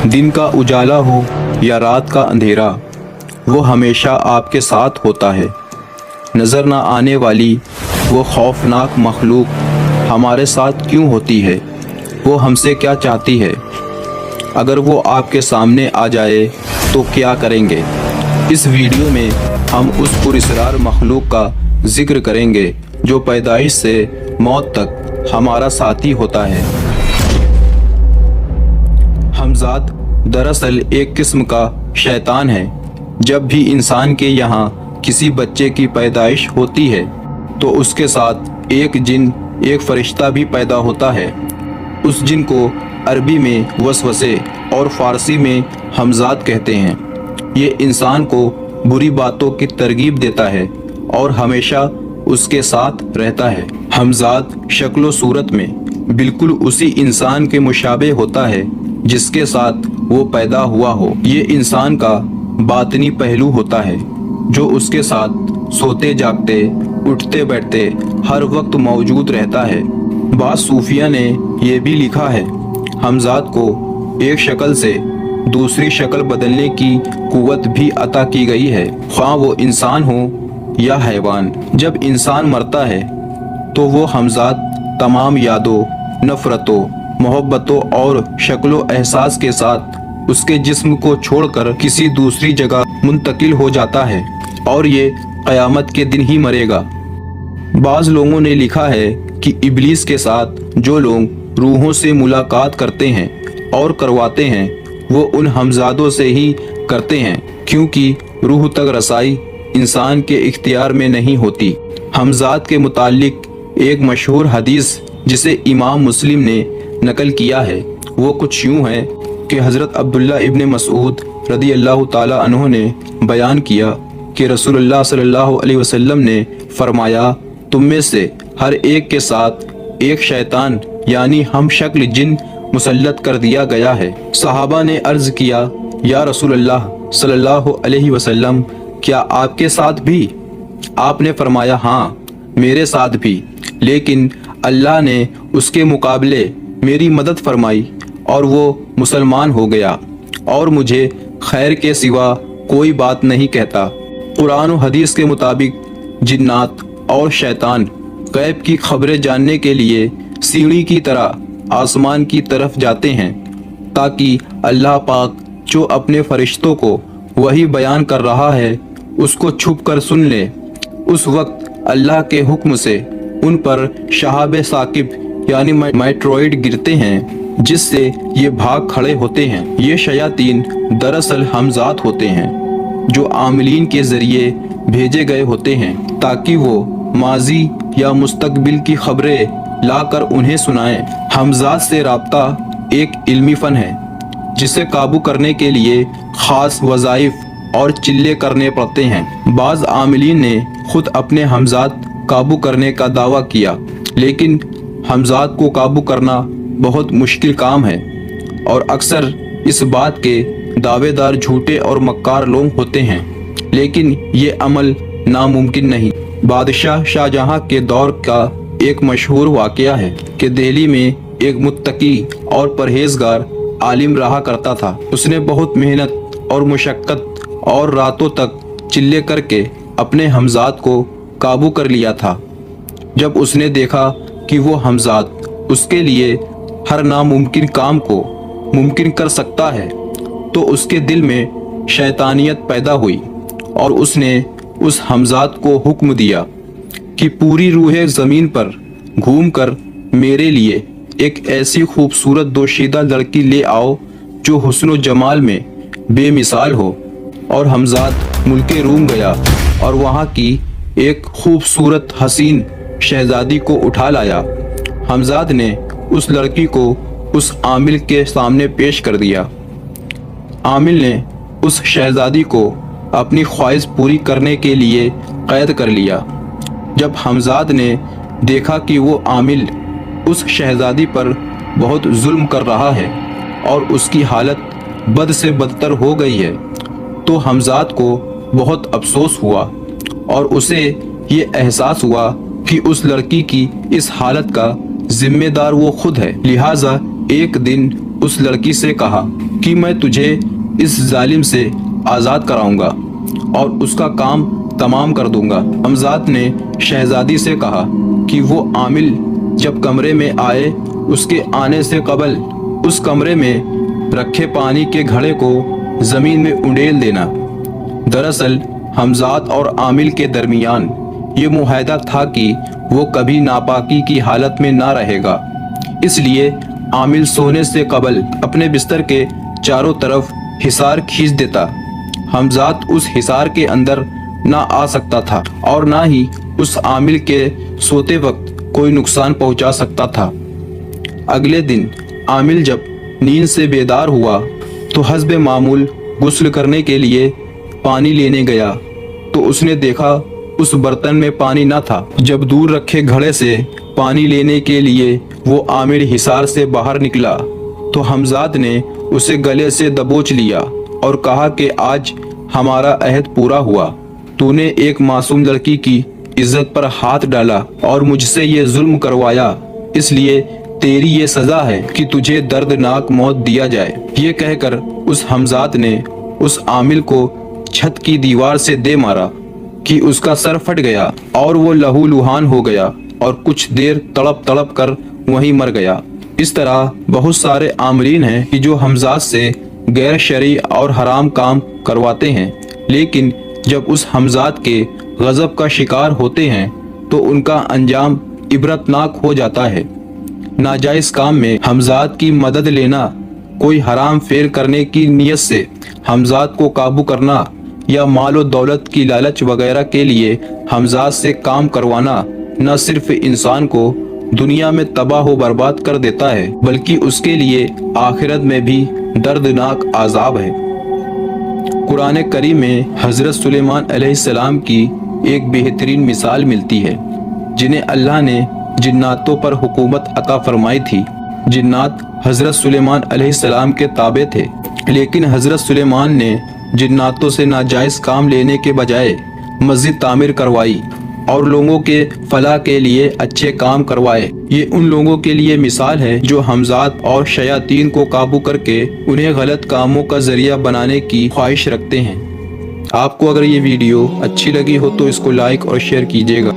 दिन का उजाला हो या रात का अंधेरा, वो हमेशा आपके साथ होता है। नज़र न आने वाली वो खौफनाक मखलूक हमारे साथ क्यों होती है? वो हमसे क्या चाहती है? अगर वो आपके सामने आ जाए तो क्या करेंगे? इस वीडियो में हम उस पुरस्कार मखलूक का जिक्र करेंगे जो पैदाइश से मौत तक हमारा साथी होता है। हमज़ाद दरअसल एक किस्म का शैतान है। जब भी इंसान के यहाँ किसी बच्चे की पैदाइश होती है तो उसके साथ एक जिन, एक फरिश्ता भी पैदा होता है। उस जिन को अरबी में वसवसे और फ़ारसी में हमज़ाद कहते हैं। ये इंसान को बुरी बातों की तरगीब देता है और हमेशा उसके साथ रहता है। हमज़ाद शक्ल सूरत में बिल्कुल उसी इंसान के मुशाबे होता है जिसके साथ वो पैदा हुआ हो। ये इंसान का बातनी पहलू होता है जो उसके साथ सोते जागते, उठते बैठते हर वक्त मौजूद रहता है। बाज़ सूफिया ने ये भी लिखा है, हमज़ाद को एक शक्ल से दूसरी शक्ल बदलने की कुव्वत भी अता की गई है, ख्वाह वो इंसान हो या हैवान। जब इंसान मरता है तो वो हमज़ाद तमाम यादों, नफ़रतों, मोहब्बतों और शक्लो एहसास के साथ उसके जिस्म को छोड़कर किसी दूसरी जगह मुंतकिल हो जाता है और ये क़यामत के दिन ही मरेगा। बाज़ लोगों ने लिखा है कि इब्लीस के साथ जो लोग रूहों से मुलाकात करते हैं और करवाते हैं वो उन हमज़ादों से ही करते हैं, क्योंकि रूह तक रसाई इंसान के इख्तियार में नहीं होती। हमज़ाद के मुतालिक एक मशहूर हदीस जिसे इमाम मुस्लिम ने नकल किया है वो कुछ यूँ है कि हज़रत अब्दुल्ला इब्न मसूद रदी अल्लाह ताला अन्हु ने बयान किया कि रसूलुल्लाह सल्लल्लाहु अलैहि वसल्लम ने फरमाया, तुम में से हर एक के साथ एक शैतान यानी हम शक्ल जिन मुसल्लत कर दिया गया है। सहाबा ने अर्ज़ किया, या रसूलल्लाह सल्लल्लाहु अलैहि वसल्लम, क्या आपके साथ भी? आपने फरमाया, हाँ मेरे साथ भी, लेकिन अल्लाह ने उसके मुकाबले मेरी मदद फरमाई और वो मुसलमान हो गया और मुझे खैर के सिवा कोई बात नहीं कहता। कुरान और हदीस के मुताबिक जिन्नात और शैतान गैब की खबरें जानने के लिए सीढ़ी की तरह आसमान की तरफ जाते हैं ताकि अल्लाह पाक जो अपने फरिश्तों को वही बयान कर रहा है उसको छुप कर सुन ले। उस वक्त अल्लाह के हुक्म से उन पर शहाब साकिब यानी मेट्रोइड गिरते हैं जिससे ये भाग खड़े होते हैं। ये शयातीन दरअसल हमज़ाद होते हैं जो आमिलीन के ज़रिए भेजे गए होते हैं ताकि वो माजी या मुस्तकबिल की खबरें लाकर उन्हें सुनाएं। हमज़ाद से राब्ता एक इल्मी फ़न है जिसे काबू करने के लिए ख़ास वज़ाइफ और चिल्ले करने पड़ते हैं। बाज़ आमिलीन ने खुद अपने हमज़ाद काबू करने का दावा किया, लेकिन हमज़ाद को काबू करना बहुत मुश्किल काम है और अक्सर इस बात के दावेदार झूठे और मक्कार लोग होते हैं, लेकिन ये अमल नामुमकिन नहीं। बादशाह शाहजहां के दौर का एक मशहूर वाक़या है कि दिल्ली में एक मुत्तकी और परहेजगार आलिम रहा करता था। उसने बहुत मेहनत और मुशक्क़त और रातों तक चिल्ले करके अपने हमज़ाद को काबू कर लिया था। जब उसने देखा कि वो हमज़ाद उसके लिए हर नामुमकिन काम को मुमकिन कर सकता है तो उसके दिल में शैतानियत पैदा हुई और उसने उस हमज़ाद को हुक्म दिया कि पूरी रूह ज़मीन पर घूमकर मेरे लिए एक ऐसी खूबसूरत दोशीदा लड़की ले आओ जो हुस्न जमाल में बेमिसाल हो। और हमज़ाद मुल्के रूम गया और वहाँ की एक खूबसूरत हसीन शहजादी को उठा लाया। हमज़ाद ने उस लड़की को उस आमिल के सामने पेश कर दिया। आमिल ने उस शहजादी को अपनी ख्वाहिश पूरी करने के लिए कैद कर लिया। जब हमज़ाद ने देखा कि वो आमिल उस शहजादी पर बहुत जुल्म कर रहा है और उसकी हालत बद से बदतर हो गई है तो हमज़ाद को बहुत अफसोस हुआ और उसे ये एहसास हुआ कि उस लड़की की इस हालत का जिम्मेदार वो खुद है। लिहाजा एक दिन उस लड़की से कहा कि मैं तुझे इस जालिम से आज़ाद कराऊंगा और उसका काम तमाम कर दूंगा। हमजाद ने शहजादी से कहा कि वो आमिल जब कमरे में आए, उसके आने से कबल उस कमरे में रखे पानी के घड़े को ज़मीन में उंडेल देना। दरअसल हमजाद और आमिल के दरमियान ये मुआहदा था कि वो कभी नापाकी की हालत में ना रहेगा, इसलिए आमिल सोने से कबल अपने बिस्तर के चारों तरफ हिसार खींच देता। हमजाद उस हिसार के अंदर ना आ सकता था और ना ही उस आमिल के सोते वक्त कोई नुकसान पहुंचा सकता था। अगले दिन आमिल जब नींद से बेदार हुआ तो हस्बे मामूल गुस्ल करने के लिए पानी लेने गया तो उसने देखा उस बर्तन में पानी न था। जब दूर रखे घड़े से पानी लेने के लिए वो आमिर हिसार से बाहर निकला तो हमजाद ने उसे गले से दबोच लिया और कहा कि आज हमारा अहद पूरा हुआ। तूने एक मासूम लड़की की इज्जत पर हाथ डाला और मुझसे ये जुल्म करवाया, इसलिए तेरी ये सजा है कि तुझे दर्दनाक मौत दिया जाए। ये कहकर उस हमजाद ने उस आमिल को छत की दीवार से दे मारा कि उसका सर फट गया और वो लहूलुहान हो गया और कुछ देर तड़प तड़प कर वहीं मर गया। इस तरह बहुत सारे आमरीन हैं कि जो हमजाद से गैर शरई और हराम काम करवाते हैं, लेकिन जब उस हमजाद के गजब का शिकार होते हैं तो उनका अंजाम इबरतनाक हो जाता है। नाजायज काम में हमजाद की मदद लेना, कोई हराम फेर करने की नियत से हमजाद को काबू करना या मालो दौलत की लालच वगैरह के लिए हमजाद से काम करवाना न सिर्फ इंसान को दुनिया में तबाह व बर्बाद कर देता है, बल्कि उसके लिए आखिरत में भी दर्दनाक आज़ाब है। कुरान करीम में हजरत सुलेमान अलैहिस्सलाम की एक बेहतरीन मिसाल मिलती है, जिन्हें अल्लाह ने जिन्नातों पर हुकूमत अता फरमाई थी। जिन्नात हजरत सुलेमान अलैहिस्सलाम के ताबे थे, लेकिन हजरत सुलेमान ने जिन्नातों से नाजायज काम लेने के बजाय मस्जिद तामीर करवाई और लोगों के फलाह के लिए अच्छे काम करवाए। ये उन लोगों के लिए मिसाल है जो हमजाद और शयातीन को काबू करके उन्हें गलत कामों का जरिया बनाने की ख्वाहिश रखते हैं। आपको अगर ये वीडियो अच्छी लगी हो तो इसको लाइक और शेयर कीजिएगा।